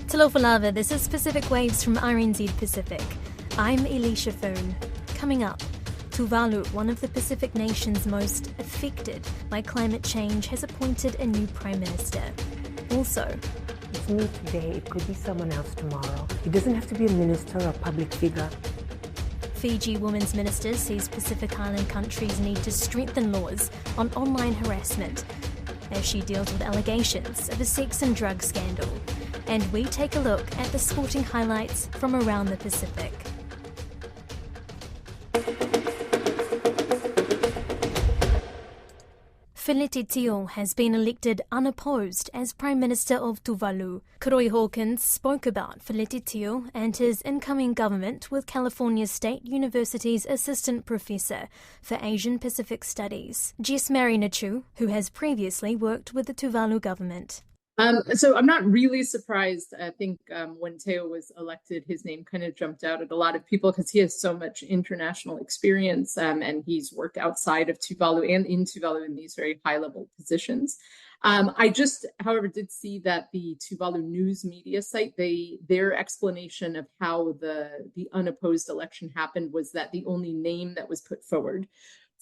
Talofa lava, this is Pacific Waves from RNZ Pacific. I'm Elisha Foon. Coming up, Tuvalu, one of the Pacific nations most affected by climate change, has appointed a new Prime Minister. Also, it's me today, it could be someone else tomorrow. It doesn't have to be a minister or a public figure. Fiji Women's Minister says Pacific Island countries need to strengthen laws on online harassment as she deals with allegations of a sex and drug scandal. And we take a look at the sporting highlights from around the Pacific. Feletitio has been elected unopposed as Prime Minister of Tuvalu. Koroi Hawkins spoke about Feletitio and his incoming government with California State University's Assistant Professor for Asian Pacific Studies, Jess Marinachu, who has previously worked with the Tuvalu government. So I'm not really surprised. I think when Teo was elected, his name kind of jumped out at a lot of people because he has so much international experience and he's worked outside of Tuvalu and in Tuvalu in these very high-level positions. I just, however, did see that the Tuvalu news media site, their explanation of how the unopposed election happened was that the only name that was put forward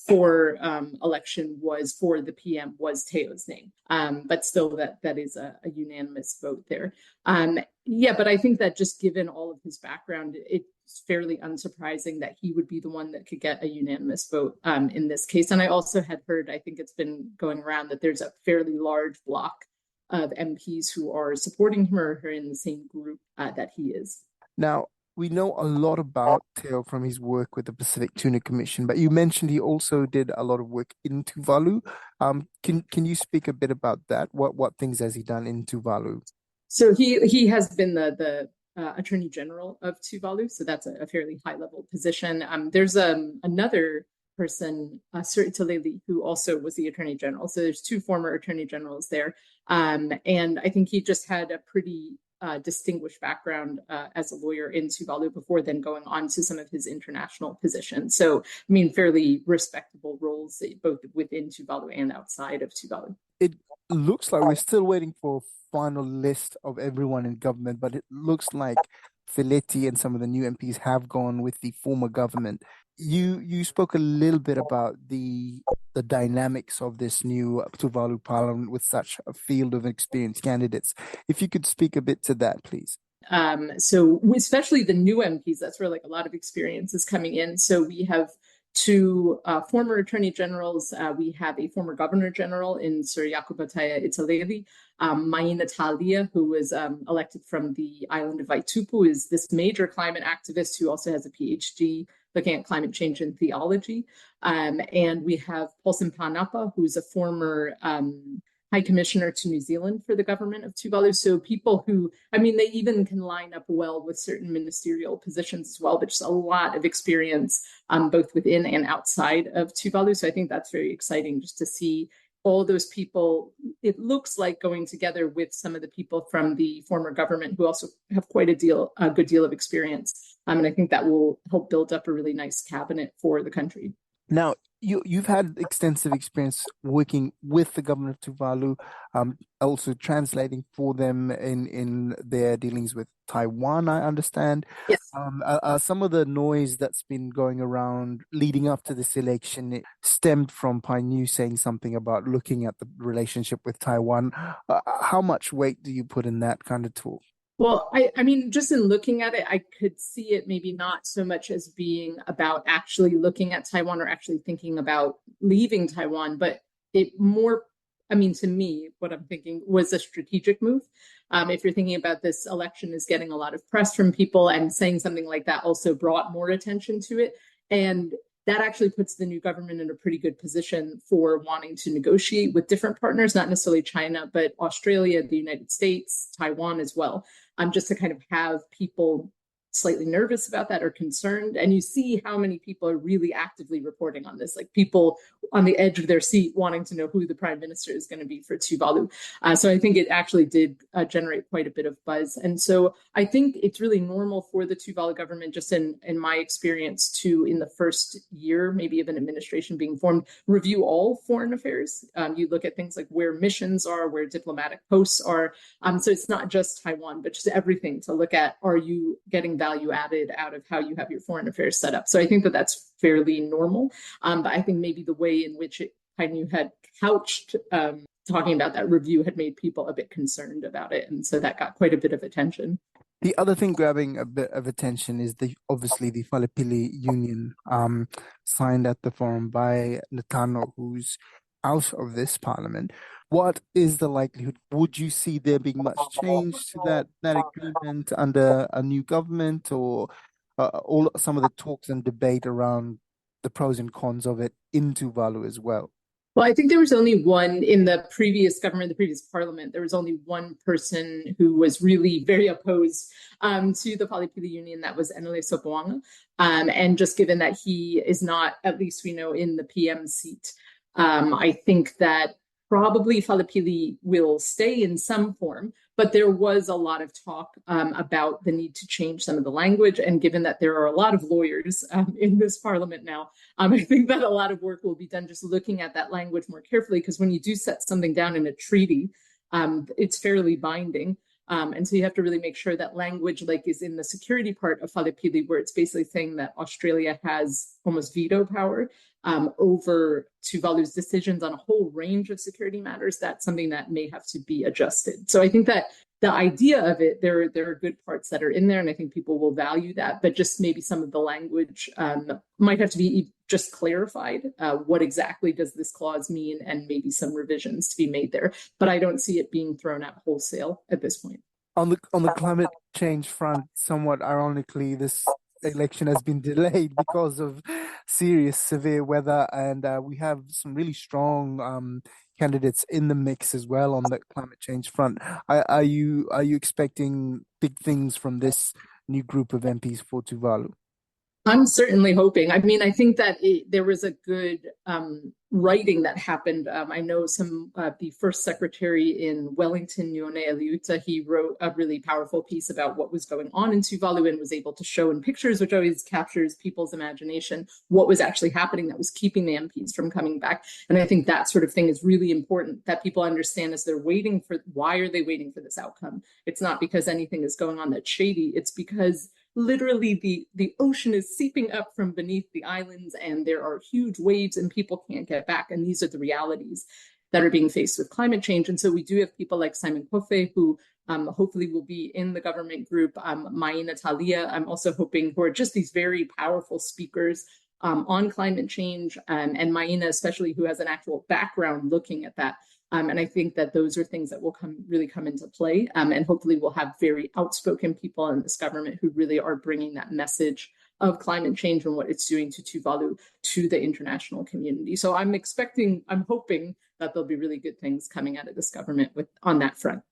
for election was for the PM was Teo's name. But still that is a unanimous vote there. But I think that just given all of his background, it's fairly unsurprising that he would be the one that could get a unanimous vote in this case. And I also had heard, I think it's been going around, that there's a fairly large block of MPs who are supporting him or who are in the same group that he is. Now, we know a lot about Teo from his work with the Pacific Tuna Commission, but you mentioned he also did a lot of work in Tuvalu. Can you speak a bit about that? What things has he done in Tuvalu? So he has been the Attorney General of Tuvalu, so that's a fairly high-level position. There's another person, Sir Italeli, who also was the Attorney General. So there's two former Attorney Generals there. And I think he just had a pretty distinguished background as a lawyer in Tuvalu before then going on to some of his international positions. So, I mean, fairly respectable roles both within Tuvalu and outside of Tuvalu. It looks like we're still waiting for a final list of everyone in government, but it looks like Fileti and some of the new MPs have gone with the former government. You spoke a little bit about the dynamics of this new Tuvalu parliament with such a field of experienced candidates. If you could speak a bit to that, please. So especially the new MPs, that's where like a lot of experience is coming in. So we have two former attorney generals. We have a former governor general in Sir Yakubataya Italeli. Mai Natalia, who was elected from the island of Vaitupu, is this major climate activist who also has a PhD looking at climate change and theology. And we have Paulson Panapa, who's a former High Commissioner to New Zealand for the government of Tuvalu. So people who, I mean, they even can line up well with certain ministerial positions as well, but just a lot of experience both within and outside of Tuvalu. So I think that's very exciting just to see all those people, it looks like, going together with some of the people from the former government who also have quite a good deal of experience. And I think that will help build up a really nice cabinet for the country. Now, you've had extensive experience working with the government of Tuvalu, also translating for them in their dealings with Taiwan, I understand. Yes. Some of the noise that's been going around leading up to this election, it stemmed from Pai Niu saying something about looking at the relationship with Taiwan. How much weight do you put in that kind of talk? Well, I mean, just in looking at it, I could see it maybe not so much as being about actually looking at Taiwan or actually thinking about leaving Taiwan, but it more, I mean, to me, what I'm thinking was a strategic move. If you're thinking about this election is getting a lot of press from people, and saying something like that also brought more attention to it. And that actually puts the new government in a pretty good position for wanting to negotiate with different partners, not necessarily China, but Australia, the United States, Taiwan as well, just to kind of have people slightly nervous about that or concerned. And you see how many people are really actively reporting on this, like people on the edge of their seat wanting to know who the prime minister is going to be for Tuvalu. So I think it actually did generate quite a bit of buzz. And so I think it's really normal for the Tuvalu government, just in my experience, to, in the first year, maybe of an administration being formed, review all foreign affairs. You look at things like where missions are, where diplomatic posts are. So it's not just Taiwan, but just everything to look at, are you getting value added out of how you have your foreign affairs set up? So I think that that's fairly normal. But I think maybe the way in which it kind of had couched talking about that review had made people a bit concerned about it. And so that got quite a bit of attention. The other thing grabbing a bit of attention is obviously the Falapili Union signed at the forum by Latano, who's out of this parliament. What is the likelihood? Would you see there being much change to that agreement under a new government, or some of the talks and debate around the pros and cons of it in Tuvalu as well? Well, I think there was only one in the previous government, the previous parliament. There was only one person who was really very opposed to the Falapili Union. That was Enele Sopoanga. And just given that he is not, at least we know, in the PM seat, I think that probably Falapili will stay in some form, but there was a lot of talk about the need to change some of the language. And given that there are a lot of lawyers in this parliament now, I think that a lot of work will be done just looking at that language more carefully, because when you do set something down in a treaty, it's fairly binding. And so you have to really make sure that language, like, is in the security part of Falapili, where it's basically saying that Australia has almost veto power over Tuvalu's decisions on a whole range of security matters. That's something that may have to be adjusted. So I think that the idea of it, there are good parts that are in there, and I think people will value that, but just maybe some of the language might have to be just clarified. What exactly does this clause mean, and maybe some revisions to be made there. But I don't see it being thrown out wholesale at this point. On the climate change front, somewhat ironically, this election has been delayed because of serious severe weather, and we have some really strong candidates in the mix as well on the climate change front. Are you expecting big things from this new group of MPs for Tuvalu? I'm certainly hoping. I mean, I think that there was a good writing that happened. I know the first secretary in Wellington, Yone Eliuta, he wrote a really powerful piece about what was going on in Tuvalu and was able to show in pictures, which always captures people's imagination, what was actually happening that was keeping the MPs from coming back. And I think that sort of thing is really important, that people understand as they're waiting for, why are they waiting for this outcome? It's not because anything is going on that's shady. It's because literally the ocean is seeping up from beneath the islands, and there are huge waves and people can't get back. And these are the realities that are being faced with climate change. And so we do have people like Simon Kofe, who hopefully will be in the government group, Maina Talia, I'm also hoping, who are just these very powerful speakers on climate change, and Maina especially, who has an actual background looking at that. And I think that those are things that will really come into play. And hopefully we'll have very outspoken people in this government who really are bringing that message of climate change and what it's doing to Tuvalu to the international community. So I'm hoping that there'll be really good things coming out of this government on that front.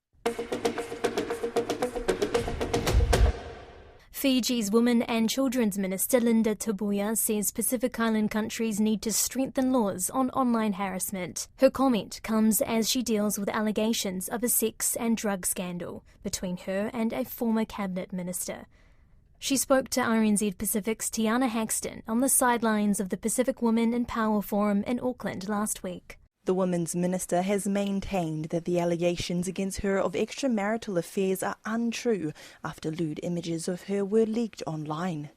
Fiji's Women and Children's Minister Linda Tabuya says Pacific Island countries need to strengthen laws on online harassment. Her comment comes as she deals with allegations of a sex and drug scandal between her and a former cabinet minister. She spoke to RNZ Pacific's Tiana Haxton on the sidelines of the Pacific Women in Power Forum in Auckland last week. The Women's Minister has maintained that the allegations against her of extramarital affairs are untrue after lewd images of her were leaked online.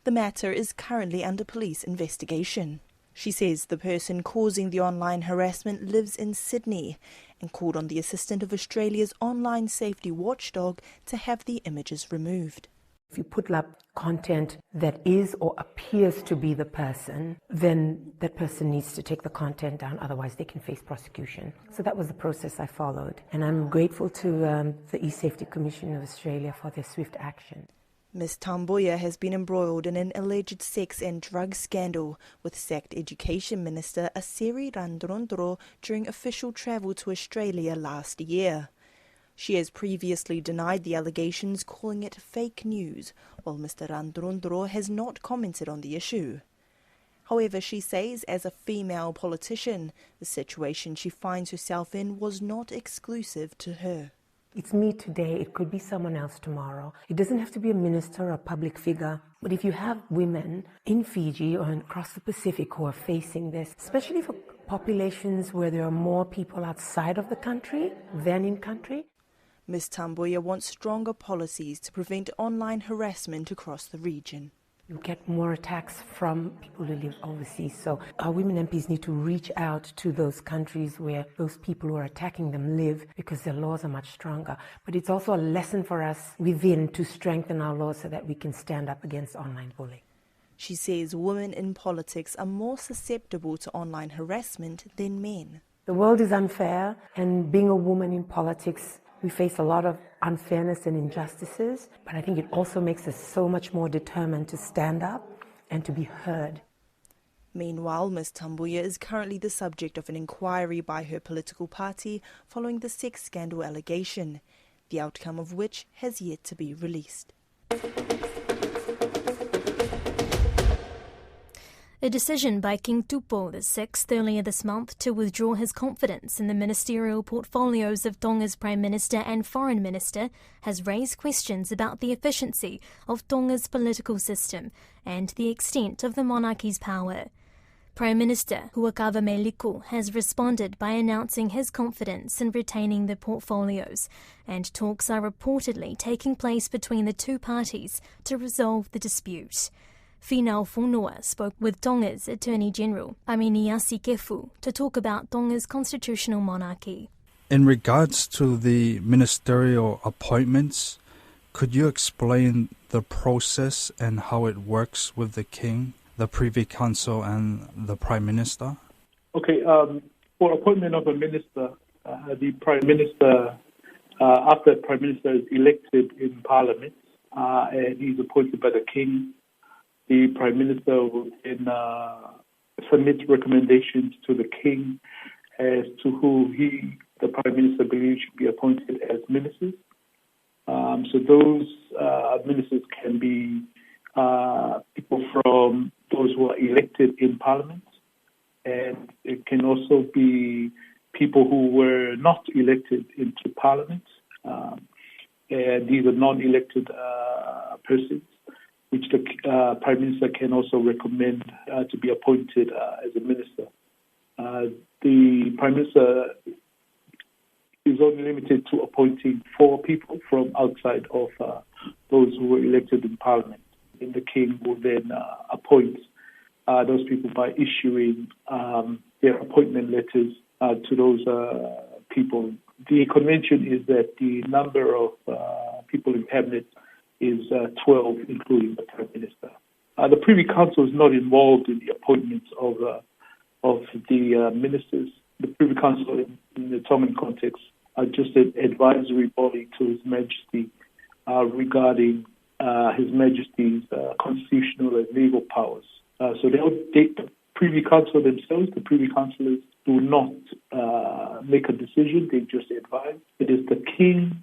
The matter is currently under police investigation. She says the person causing the online harassment lives in Sydney and called on the assistant of Australia's online safety watchdog to have the images removed. If you put up content that is or appears to be the person, then that person needs to take the content down, otherwise they can face prosecution. So that was the process I followed. And I'm grateful to the E-Safety Commission of Australia for their swift action. Ms Tamboya has been embroiled in an alleged sex and drug scandal with sacked Education Minister Asiri Randrondro during official travel to Australia last year. She has previously denied the allegations, calling it fake news, while Mr. Randrondro has not commented on the issue. However, she says as a female politician, the situation she finds herself in was not exclusive to her. It's me today, it could be someone else tomorrow. It doesn't have to be a minister or a public figure. But if you have women in Fiji or across the Pacific who are facing this, especially for populations where there are more people outside of the country than in country. Ms. Tambuya wants stronger policies to prevent online harassment across the region. You get more attacks from people who live overseas. So our women MPs need to reach out to those countries where those people who are attacking them live, because their laws are much stronger. But it's also a lesson for us within to strengthen our laws so that we can stand up against online bullying. She says women in politics are more susceptible to online harassment than men. The world is unfair, and being a woman in politics, we face a lot of unfairness and injustices, but I think it also makes us so much more determined to stand up and to be heard. Meanwhile, Ms. Tambuya is currently the subject of an inquiry by her political party following the sex scandal allegation, the outcome of which has yet to be released. A decision by King Tupou VI earlier this month to withdraw his confidence in the ministerial portfolios of Tonga's Prime Minister and Foreign Minister has raised questions about the efficiency of Tonga's political system and the extent of the monarchy's power. Prime Minister Huakava Meliku has responded by announcing his confidence in retaining the portfolios, and talks are reportedly taking place between the two parties to resolve the dispute. Finau Fonua spoke with Tonga's Attorney General, Aminiasi Kefu, to talk about Tonga's constitutional monarchy. In regards to the ministerial appointments, could you explain the process and how it works with the King, the Privy Council and the Prime Minister? Okay, for appointment of a minister, the Prime Minister, after the Prime Minister is elected in Parliament and he's appointed by the King, the Prime Minister will then submit recommendations to the King as to who the Prime Minister, believes should be appointed as ministers. So those ministers can be people from those who are elected in Parliament, and it can also be people who were not elected into Parliament. And these are non-elected persons, which the Prime Minister can also recommend to be appointed as a minister. The Prime Minister is only limited to appointing 4 people from outside of those who were elected in Parliament. And the King will then appoint those people by issuing their appointment letters to those people. The convention is that the number of people in Cabinet is 12, including the Prime Minister. The Privy Council is not involved in the appointments of the ministers. The Privy Council, in the Tongan context, are just an advisory body to His Majesty regarding His Majesty's constitutional and legal powers. So the Privy Council themselves, the Privy Councillors, do not make a decision, they just advise. It is the King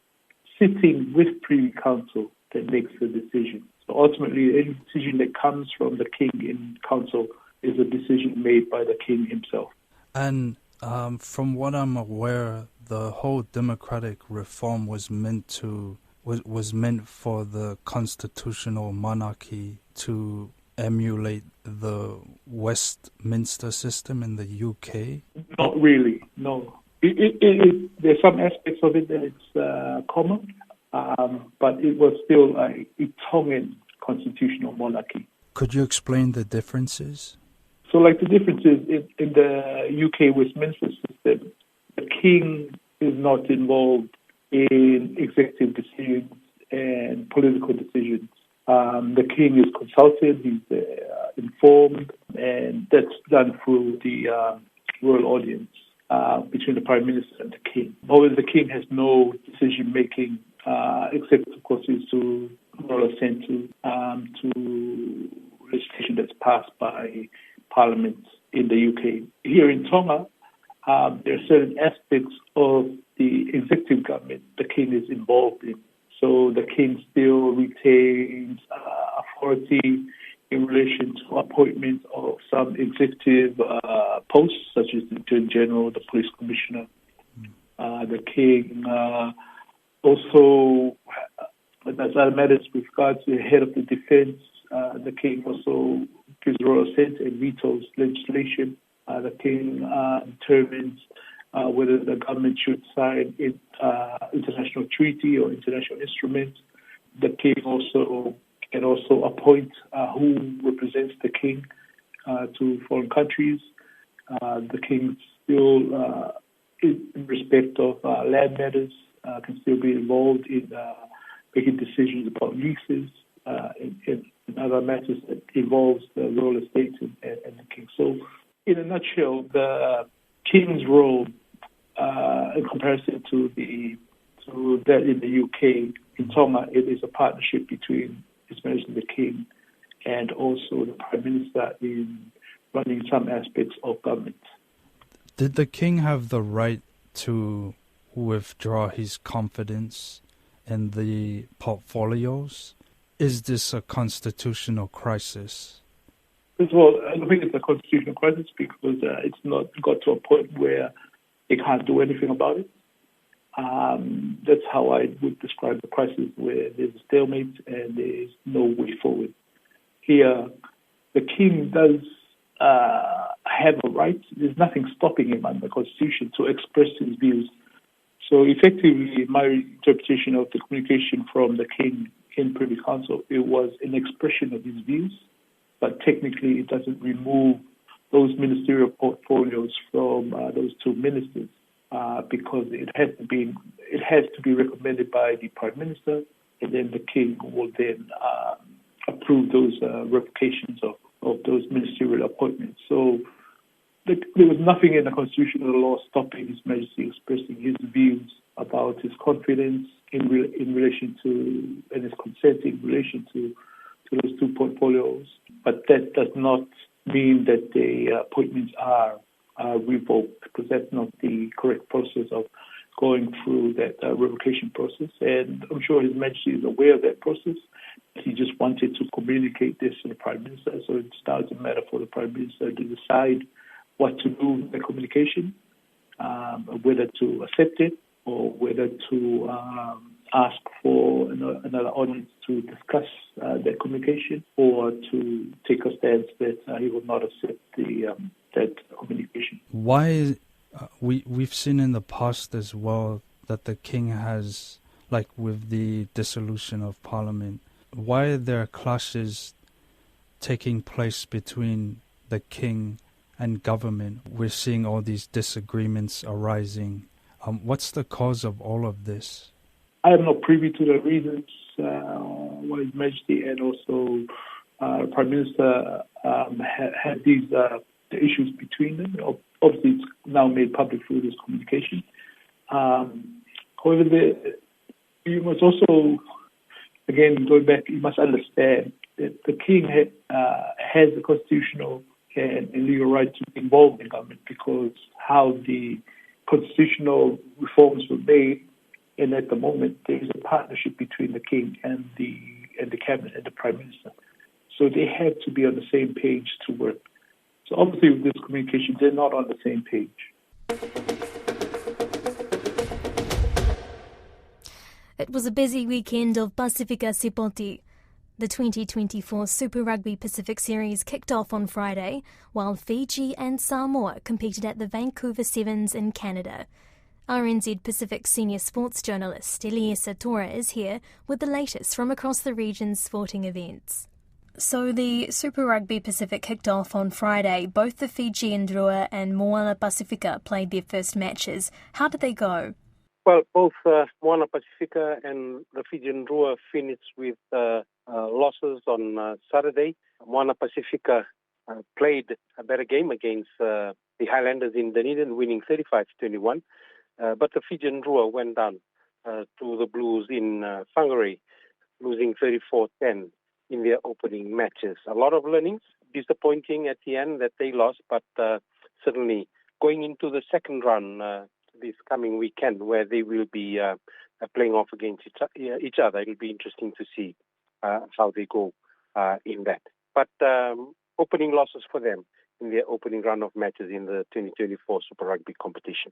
sitting with Privy Council that makes the decision. So ultimately, any decision that comes from the King in Council is a decision made by the King himself. And from what I'm aware, the whole democratic reform was meant for the constitutional monarchy to emulate the Westminster system in the UK? Not really, no. There's some aspects of it that it's common, but it was still a Tongan constitutional monarchy. Could you explain the differences? So, like the differences in the UK Westminster system, the King is not involved in executive decisions and political decisions. The King is consulted, he's informed, and that's done through the royal audience between the Prime Minister and the King. However, the King has no decision-making, except, of course, is to royal assent to legislation that's passed by Parliament in the UK. Here in Tonga, there are certain aspects of the executive government the king is involved in. So the king still retains authority in relation to appointment of some executive posts, such as the Attorney General, the Police Commissioner. The king also, as other matters with regard to the head of the defense, the king also gives royal assent and vetoes legislation. The king determines whether the government should sign international treaty or international instrument. The king can also appoint who represents the king to foreign countries. The king still, in respect of land matters, can still be involved in making decisions about leases and other matters that involves the royal estate and the king. So, in a nutshell, the king's role, in comparison to that in the UK, in Tonga, it is a partnership between His Majesty the King and also the Prime Minister in running some aspects of government. Did the king have the right to withdraw his confidence in the portfolios? Is this a constitutional crisis? First of all, I don't think it's a constitutional crisis because it's not got to a point where they can't do anything about it. That's how I would describe the crisis, where there's a stalemate and there's no way forward. Here, the king does have a right. There's nothing stopping him under the Constitution to express his views. So effectively, my interpretation of the communication from the king in Privy Council, it was an expression of his views, but technically it doesn't remove those ministerial portfolios from those two ministers because it has to be recommended by the Prime Minister, and then the king will then approve those revocations of those ministerial appointments. So there was nothing in the constitutional law stopping His Majesty expressing his views about his confidence in relation to, and his consent in relation to those two portfolios. But that does not mean that the appointments are revoked, because that's not the correct process of going through that revocation process. And I'm sure His Majesty is aware of that process. He just wanted to communicate this to the Prime Minister, so it's now a matter for the Prime Minister to decide what to do with the communication, whether to accept it or whether to ask for another audience to discuss that communication, or to take a stance that he will not accept that communication. Why? We've seen in the past as well that the king has, like with the dissolution of Parliament, why are there clashes taking place between the king and government? We're seeing all these disagreements arising. What's the cause of all of this? I am not privy to the reasons why His Majesty and also Prime Minister had these the issues between them. Obviously, it's now made public through this communication. However, you must also, again, going back, you must understand that the king has a constitutional and legal right to be involved in government, because how the constitutional reforms were made, and at the moment there is a partnership between the king and the cabinet and the prime minister. So they have to be on the same page to work. So obviously with this communication, they're not on the same page. It was a busy weekend of Pasifika Sipoti. The 2024 Super Rugby Pacific Series kicked off on Friday, while Fiji and Samoa competed at the Vancouver Sevens in Canada. RNZ Pacific senior sports journalist Eliesa Tora is here with the latest from across the region's sporting events. So the Super Rugby Pacific kicked off on Friday. Both the Fijian Drua and Moana Pasifika played their first matches. How did they go? Well, both Moana Pasifika and the Fijian Drua finished with losses on Saturday. Moana Pasifika played a better game against the Highlanders in Dunedin, winning 35-21. But the Fijian Drua went down to the Blues in Whangarei, losing 34-10 in their opening matches. A lot of learnings. Disappointing at the end that they lost, but certainly going into the second run, this coming weekend, where they will be playing off against each other. It'll be interesting to see how they go in that. But opening losses for them in their opening round of matches in the 2024 Super Rugby competition.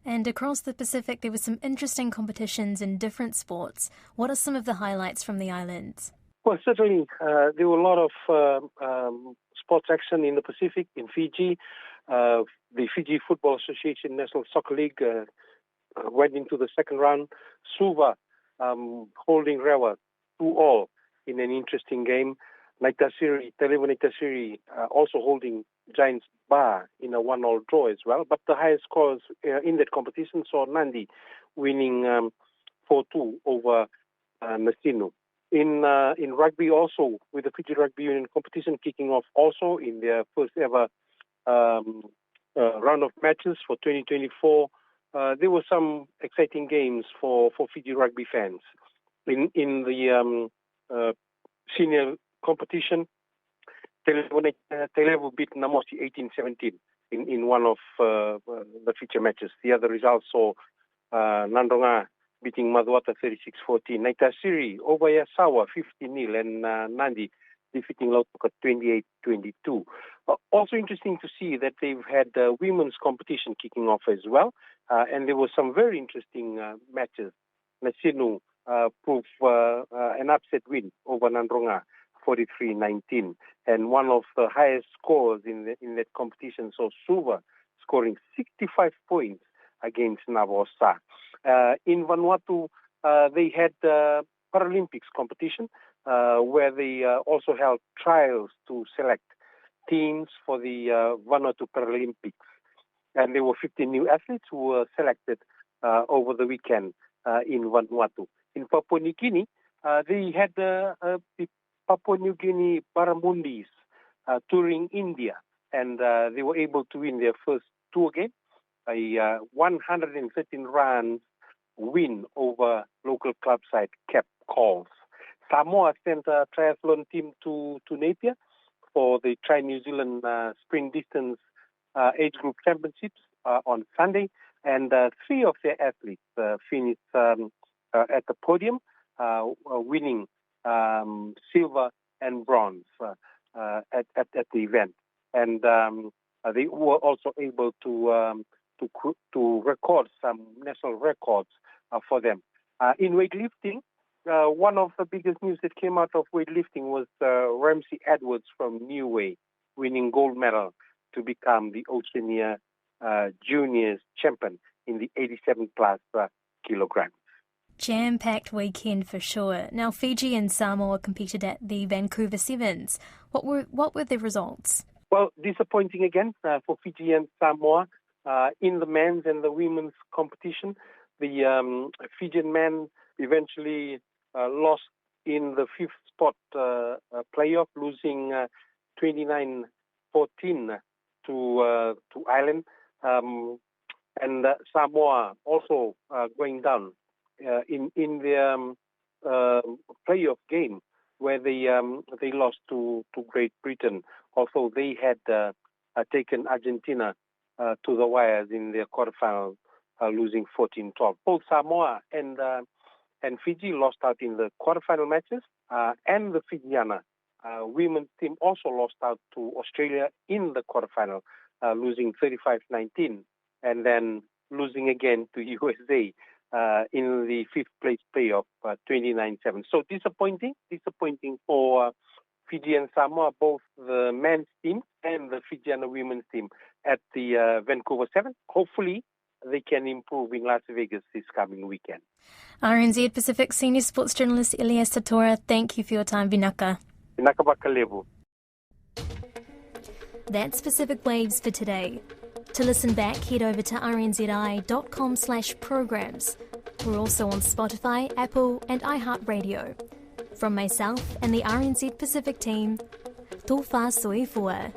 And across the Pacific, there were some interesting competitions in different sports. What are some of the highlights from the islands? Well, certainly there were a lot of sports action in the Pacific, in Fiji. The Fiji Football Association National Soccer League went into the second round. Suva holding Rewa 2-2 in an interesting game. Televo Naitasiri also holding Giants Bar in a 1-1 draw as well. But the highest scores in that competition saw Nandi winning 4-2 over Nasinu. In rugby also, with the Fiji Rugby Union competition kicking off also in their first ever round of matches for 2024, there were some exciting games for Fiji Rugby fans. In the senior competition, Televo beat Namosi 18-17 in one of the feature matches. The other results saw Nandonga beating Maduata 36-14, Naitasiri over Yasawa 15-0, and Nandi defeating Lautoka 28-22. Also interesting to see that they've had women's competition kicking off as well, and there were some very interesting matches. Nasinu proved an upset win over Nandonga 43-19, and one of the highest scores in that competition saw Suva scoring 65 points against Navosa. In Vanuatu, they had Paralympics competition where they also held trials to select teams for the Vanuatu Paralympics. And there were 15 new athletes who were selected over the weekend in Vanuatu. In Papua New Guinea, they had the Papua New Guinea Barramundis touring India, and they were able to win their first tour game, a 113 runs win over local club side Cape Calls. Samoa sent a triathlon team to Napier for the Tri-New Zealand sprint distance age group championships on Sunday, and three of their athletes finished at the podium, winning silver and bronze at the event. And they were also able to record some national records for them. In weightlifting, one of the biggest news that came out of weightlifting was Ramsey Edwards from Niue winning gold medal to become the Oceania Juniors champion in the 87 plus kilograms. Jam-packed weekend for sure. Now, Fiji and Samoa competed at the Vancouver Sevens. What were the results? Well, disappointing again for Fiji and Samoa in the men's and the women's competition. The Fijian men eventually lost in the fifth spot playoff, losing 29-14 to Ireland, and Samoa also going down in their playoff game, where they lost to Great Britain. Also, they had taken Argentina to the wires in their quarterfinals, losing 14-12. Both Samoa and Fiji lost out in the quarterfinal matches, and the Fijiana women's team also lost out to Australia in the quarterfinal, losing 35-19, and then losing again to USA in the fifth place playoff, 29-7. So disappointing for Fiji and Samoa, both the men's team and the Fijiana women's team at the Vancouver 7. Hopefully, they can improve in Las Vegas this coming weekend. RNZ Pacific Senior Sports Journalist Elias Satora, thank you for your time, Vinaka. Vinaka Bakalevu. That's Pacific Waves for today. To listen back, head over to rnzi.com/programs. We're also on Spotify, Apple and iHeartRadio. From myself and the RNZ Pacific team, tō whā soifua.